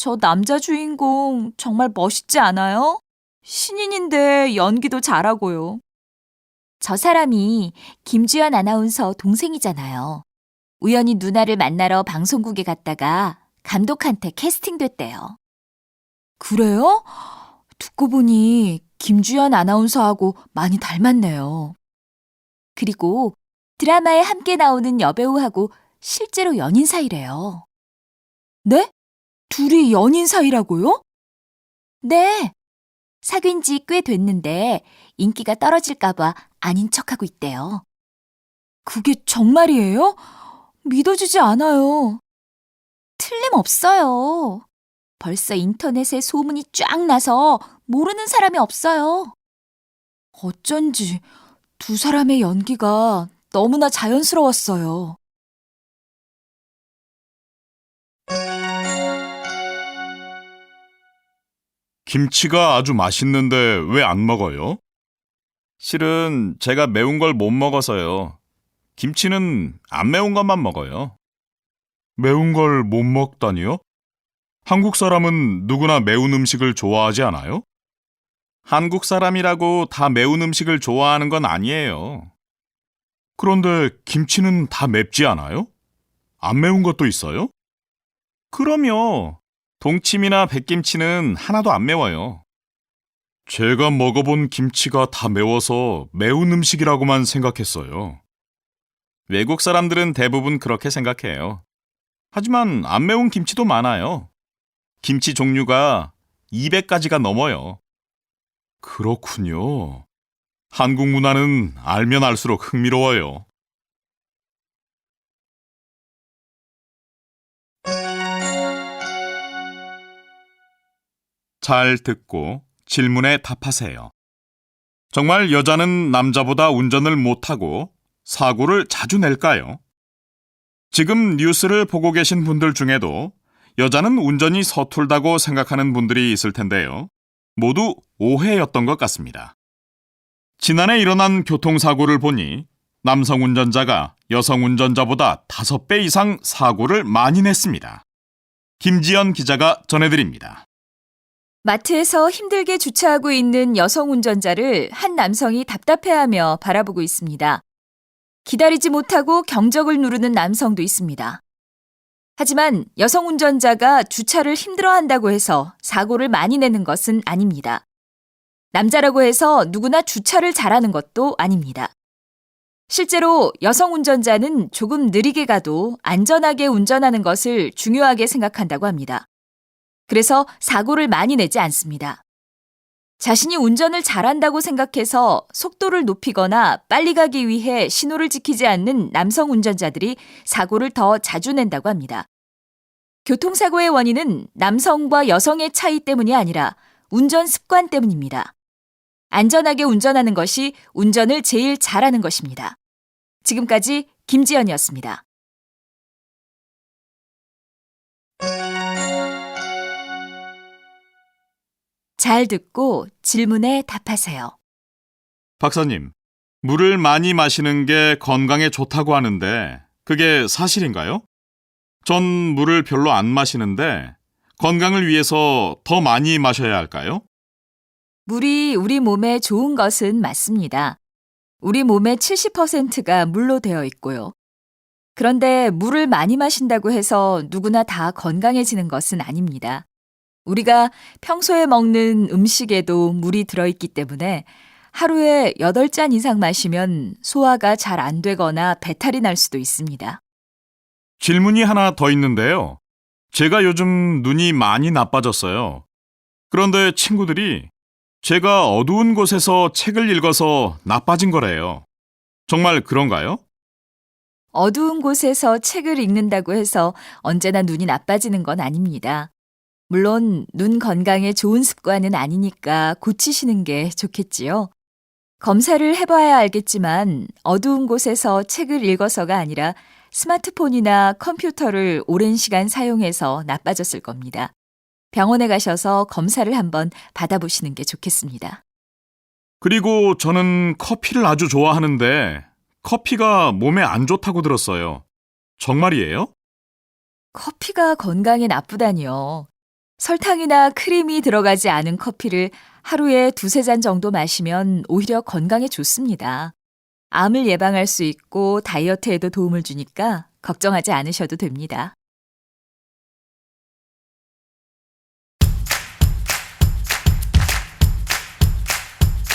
저 남자 주인공 정말 멋있지 않아요? 신인인데 연기도 잘하고요. 저 사람이 김주연 아나운서 동생이잖아요. 우연히 누나를 만나러 방송국에 갔다가 감독한테 캐스팅됐대요. 그래요? 듣고 보니 김주연 아나운서하고 많이 닮았네요. 그리고 드라마에 함께 나오는 여배우하고 실제로 연인 사이래요. 네? 둘이 연인 사이라고요? 네. 사귄 지 꽤 됐는데 인기가 떨어질까봐 아닌 척하고 있대요. 그게 정말이에요? 믿어지지 않아요. 틀림없어요. 벌써 인터넷에 소문이 쫙 나서 모르는 사람이 없어요. 어쩐지 두 사람의 연기가 너무나 자연스러웠어요. 김치가 아주 맛있는데 왜 안 먹어요? 실은 제가 매운 걸 못 먹어서요. 김치는 안 매운 것만 먹어요. 매운 걸 못 먹다니요? 한국 사람은 누구나 매운 음식을 좋아하지 않아요? 한국 사람이라고 다 매운 음식을 좋아하는 건 아니에요. 그런데 김치는 다 맵지 않아요? 안 매운 것도 있어요? 그럼요. 동치미나 백김치는 하나도 안 매워요. 제가 먹어본 김치가 다 매워서 매운 음식이라고만 생각했어요. 외국 사람들은 대부분 그렇게 생각해요. 하지만 안 매운 김치도 많아요. 김치 종류가 200가지가 넘어요. 그렇군요. 한국 문화는 알면 알수록 흥미로워요. 잘 듣고 질문에 답하세요. 정말 여자는 남자보다 운전을 못하고 사고를 자주 낼까요? 지금 뉴스를 보고 계신 분들 중에도 여자는 운전이 서툴다고 생각하는 분들이 있을 텐데요. 모두 오해였던 것 같습니다. 지난해 일어난 교통사고를 보니 남성 운전자가 여성 운전자보다 5배 이상 사고를 많이 냈습니다. 김지연 기자가 전해드립니다. 마트에서 힘들게 주차하고 있는 여성 운전자를 한 남성이 답답해하며 바라보고 있습니다. 기다리지 못하고 경적을 누르는 남성도 있습니다. 하지만 여성 운전자가 주차를 힘들어한다고 해서 사고를 많이 내는 것은 아닙니다. 남자라고 해서 누구나 주차를 잘하는 것도 아닙니다. 실제로 여성 운전자는 조금 느리게 가도 안전하게 운전하는 것을 중요하게 생각한다고 합니다. 그래서 사고를 많이 내지 않습니다. 자신이 운전을 잘한다고 생각해서 속도를 높이거나 빨리 가기 위해 신호를 지키지 않는 남성 운전자들이 사고를 더 자주 낸다고 합니다. 교통사고의 원인은 남성과 여성의 차이 때문이 아니라 운전 습관 때문입니다. 안전하게 운전하는 것이 운전을 제일 잘하는 것입니다. 지금까지 김지연이었습니다. 잘 듣고 질문에 답하세요. 박사님, 물을 많이 마시는 게 건강에 좋다고 하는데 그게 사실인가요? 전 물을 별로 안 마시는데 건강을 위해서 더 많이 마셔야 할까요? 물이 우리 몸에 좋은 것은 맞습니다. 우리 몸의 70%가 물로 되어 있고요. 그런데 물을 많이 마신다고 해서 누구나 다 건강해지는 것은 아닙니다. 우리가 평소에 먹는 음식에도 물이 들어있기 때문에 하루에 8잔 이상 마시면 소화가 잘 안 되거나 배탈이 날 수도 있습니다. 질문이 하나 더 있는데요. 제가 요즘 눈이 많이 나빠졌어요. 그런데 친구들이 제가 어두운 곳에서 책을 읽어서 나빠진 거래요. 정말 그런가요? 어두운 곳에서 책을 읽는다고 해서 언제나 눈이 나빠지는 건 아닙니다. 물론 눈 건강에 좋은 습관은 아니니까 고치시는 게 좋겠지요. 검사를 해봐야 알겠지만 어두운 곳에서 책을 읽어서가 아니라 스마트폰이나 컴퓨터를 오랜 시간 사용해서 나빠졌을 겁니다. 병원에 가셔서 검사를 한번 받아보시는 게 좋겠습니다. 그리고 저는 커피를 아주 좋아하는데 커피가 몸에 안 좋다고 들었어요. 정말이에요? 커피가 건강에 나쁘다니요. 설탕이나 크림이 들어가지 않은 커피를 하루에 2~3잔 정도 마시면 오히려 건강에 좋습니다. 암을 예방할 수 있고 다이어트에도 도움을 주니까 걱정하지 않으셔도 됩니다.